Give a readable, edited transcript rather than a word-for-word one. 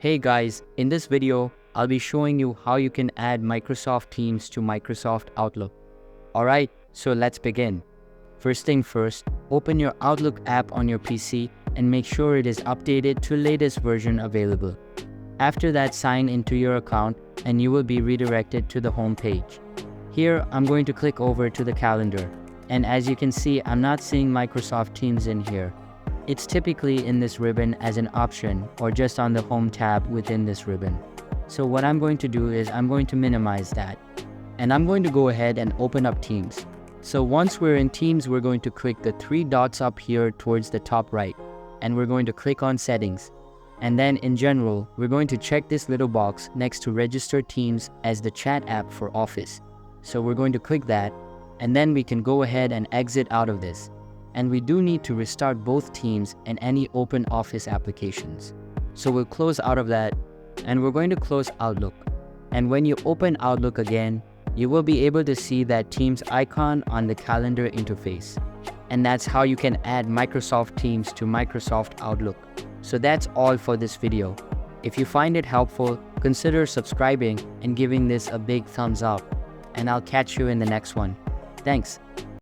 Hey guys, in this video, I'll be showing you how you can add Microsoft Teams to Microsoft Outlook. Alright, so let's begin. First thing first, open your Outlook app on your PC and make sure it is updated to latest version available. After that, sign into your account and you will be redirected to the home page. Here, I'm going to click over to the calendar. And as you can see, I'm not seeing Microsoft Teams in here. It's typically in this ribbon as an option or just on the home tab within this ribbon. So what I'm going to do is I'm going to minimize that. And I'm going to go ahead and open up Teams. So once we're in Teams, we're going to click the three dots up here towards the top right. And we're going to click on Settings. And then in General, we're going to check this little box next to Register Teams as the chat app for Office. So we're going to click that. And then we can go ahead and exit out of this. And we do need to restart both Teams and any open Office applications. So we'll close out of that and we're going to close Outlook. And when you open Outlook again, you will be able to see that Teams icon on the calendar interface. And that's how you can add Microsoft Teams to Microsoft Outlook. So that's all for this video. If you find it helpful, consider subscribing and giving this a big thumbs up. And I'll catch you in the next one. Thanks.